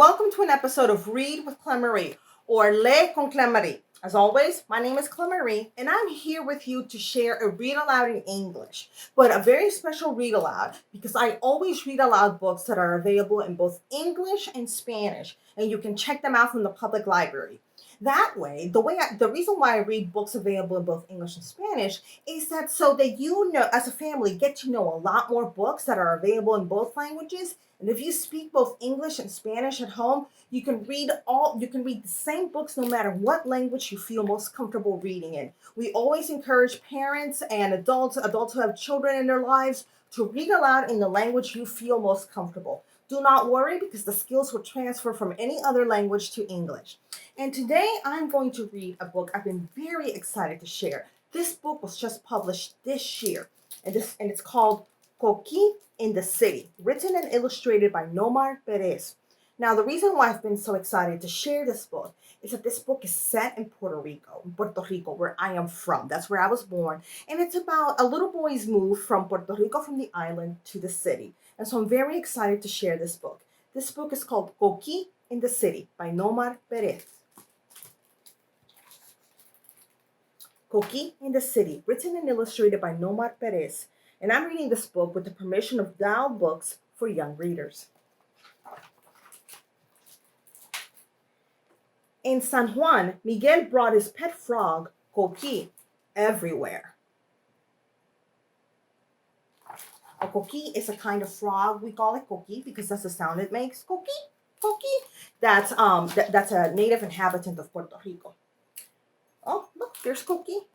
welcome to an episode of Read with Klem-Marí, or Leer con Klem-Marí. As always, my name is Klem-Marí, and I'm here with you to share a read aloud in English, but a very special read aloud because I always read aloud books that are available in both English and Spanish, and you can check them out from the public library. That way, the reason why I read books available in both English and Spanish is that so that you know, as a family, get to know a lot more books that are available in both languages. And if you speak both English and Spanish at home, you can read the same books no matter what language you feel most comfortable reading in. We always encourage parents and adults who have children in their lives to read aloud in the language you feel most comfortable. Do not worry because the skills will transfer from any other language to English. And today I'm going to read a book I've been very excited to share. This book was just published this year, and it's called Coquí in the City, written and illustrated by Nomar Perez. Now, the reason why I've been so excited to share this book is that this book is set in Puerto Rico, where I am from. That's where I was born. And it's about a little boy's move from Puerto Rico, from the island, to the city. And so I'm very excited to share this book. This book is called Coquí in the City by Nomar Perez. Coquí in the City, written and illustrated by Nomar Perez. And I'm reading this book with the permission of Dow Books for Young Readers. In San Juan, Miguel brought his pet frog, Coquí, everywhere. A coquí is a kind of frog. We call it coquí because that's the sound it makes. Coquí, coquí. That's a native inhabitant of Puerto Rico. Oh, look, there's Coquí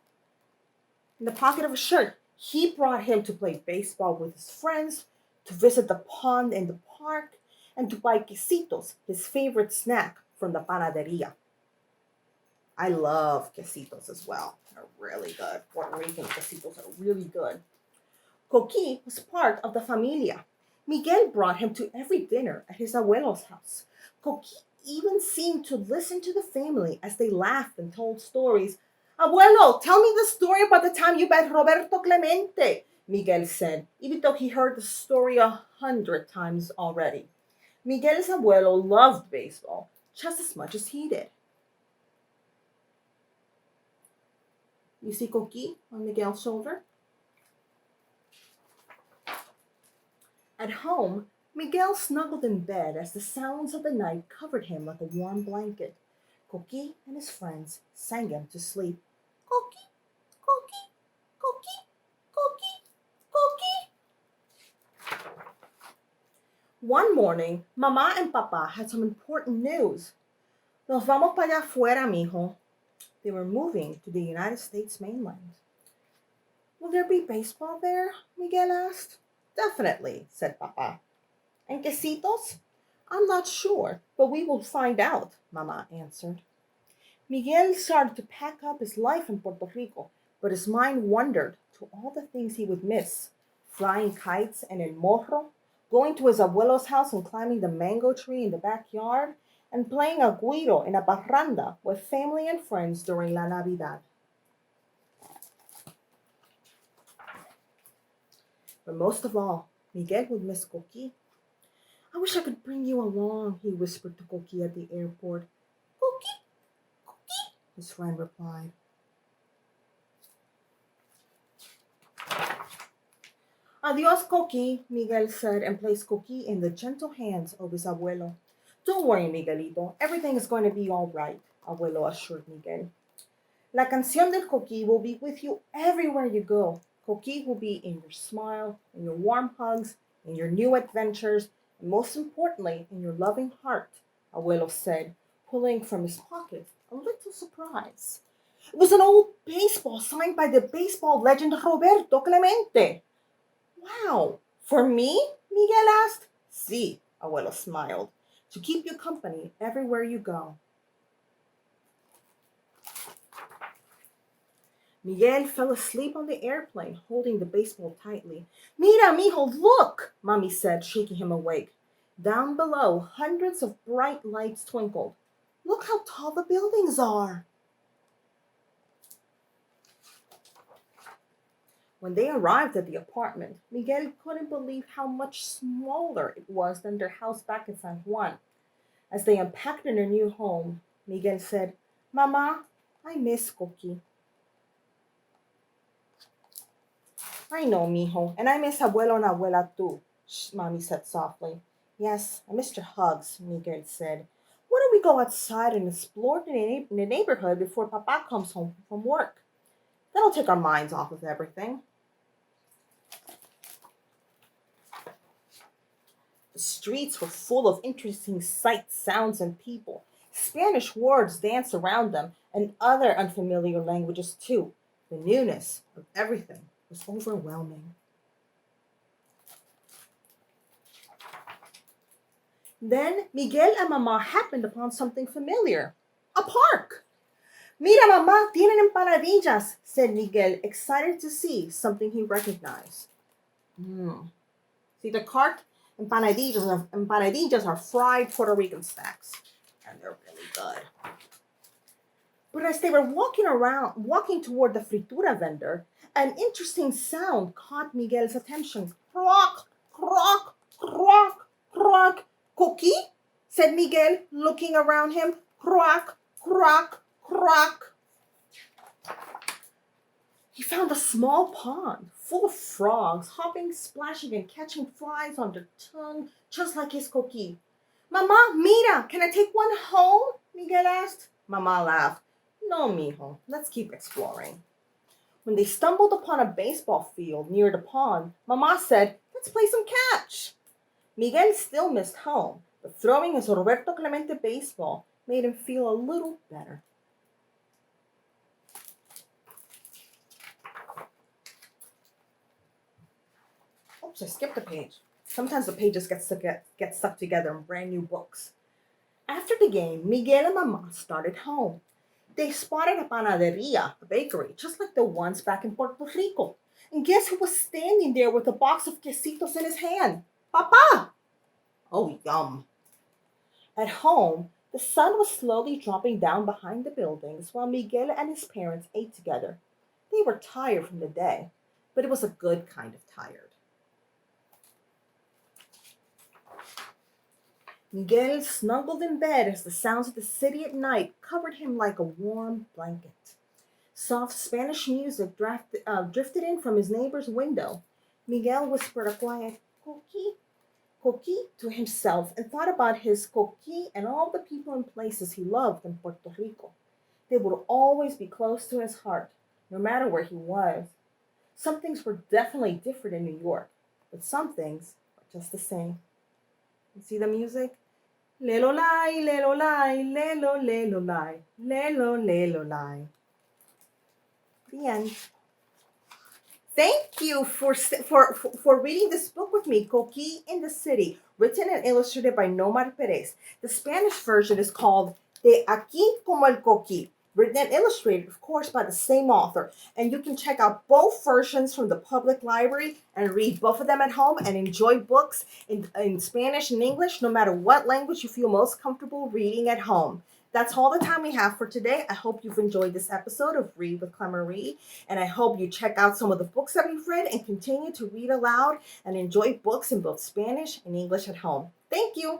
in the pocket of his shirt. He brought him to play baseball with his friends, to visit the pond in the park, and to buy quesitos, his favorite snack from the panaderia. I love quesitos as well. They're really good. Puerto Rican quesitos are really good. Coquí was part of the familia. Miguel brought him to every dinner at his abuelo's house. Coquí even seemed to listen to the family as they laughed and told stories. Abuelo, tell me the story about the time you met Roberto Clemente, Miguel said, even though he heard the story 100 times already. Miguel's abuelo loved baseball just as much as he did. You see Coquí on Miguel's shoulder? At home, Miguel snuggled in bed as the sounds of the night covered him like a warm blanket. Coquí and his friends sang him to sleep. Coquí, Coquí, Coquí, Coquí, Coquí. One morning, Mama and Papa had some important news. Nos vamos para allá afuera, mijo. They were moving to the United States mainland. Will there be baseball there? Miguel asked. Definitely, said Papa. And quesitos? I'm not sure, but we will find out, Mama answered. Miguel started to pack up his life in Puerto Rico, but his mind wandered to all the things he would miss. Flying kites and el morro, going to his abuelo's house and climbing the mango tree in the backyard, and playing a guiro in a barranda with family and friends during La Navidad. But most of all, Miguel would miss Coquí. I wish I could bring you along, he whispered to Coquí at the airport. Coquí, Coquí, his friend replied. Adios, Coquí, Miguel said, and placed Coquí in the gentle hands of his abuelo. Don't worry, Miguelito. Everything is going to be all right, abuelo assured Miguel. La canción del Coquí will be with you everywhere you go. Coquí will be in your smile, in your warm hugs, in your new adventures, and most importantly, in your loving heart, abuelo said, pulling from his pocket a little surprise. It was an old baseball signed by the baseball legend Roberto Clemente. Wow, for me? Miguel asked. Sí, abuelo smiled, to keep you company everywhere you go. Miguel fell asleep on the airplane, holding the baseball tightly. Mira, mijo, look, Mommy said, shaking him awake. Down below, hundreds of bright lights twinkled. Look how tall the buildings are. When they arrived at the apartment, Miguel couldn't believe how much smaller it was than their house back in San Juan. As they unpacked in their new home, Miguel said, Mama, I miss Coquí. I know, mijo, and I miss abuelo and abuela too, Mommy said softly. Yes, I missed your hugs, Miguel said. Why don't we go outside and explore the neighborhood before Papa comes home from work? That'll take our minds off of everything. The streets were full of interesting sights, sounds, and people. Spanish words danced around them, and other unfamiliar languages too. The newness of everything was overwhelming. Then Miguel and Mama happened upon something familiar. A park. Mira, Mama, tienen empanadillas, said Miguel, excited to see something he recognized. See, the cart empanadillas are fried Puerto Rican snacks, and they're really good. But as they were walking toward the fritura vendor, an interesting sound caught Miguel's attention. Croak, croak, croak, croak. Coquí? Said Miguel, looking around him. Croak, croak, croak. He found a small pond full of frogs, hopping, splashing, and catching flies on their tongue, just like his Coquí. Mama, mira, can I take one home? Miguel asked. Mama laughed. No, mijo, let's keep exploring. When they stumbled upon a baseball field near the pond, Mama said, let's play some catch. Miguel still missed home, but throwing his Roberto Clemente baseball made him feel a little better. Oops, I skipped a page. Sometimes the pages get stuck together in brand new books. After the game, Miguel and Mama started home. They spotted a panaderia, a bakery, just like the ones back in Puerto Rico. And guess who was standing there with a box of quesitos in his hand? Papa! Oh, yum. At home, the sun was slowly dropping down behind the buildings while Miguel and his parents ate together. They were tired from the day, but it was a good kind of tired. Miguel snuggled in bed as the sounds of the city at night covered him like a warm blanket. Soft Spanish music drifted in from his neighbor's window. Miguel whispered a quiet, Coquí, Coquí to himself and thought about his Coquí and all the people and places he loved in Puerto Rico. They would always be close to his heart, no matter where he was. Some things were definitely different in New York, but some things were just the same. You see the music? Lelo lai, lelo lai, lelo, lelo lai, lelo, lelo lai. The end. Thank you for reading this book with me, Coquí in the City, written and illustrated by Nomar Perez. The Spanish version is called De Aquí como el Coquí, written and illustrated, of course, by the same author. And you can check out both versions from the public library and read both of them at home and enjoy books in Spanish and English, no matter what language you feel most comfortable reading at home. That's all the time we have for today. I hope you've enjoyed this episode of Read with Klem-Marí, and I hope you check out some of the books that we've read and continue to read aloud and enjoy books in both Spanish and English at home. Thank you.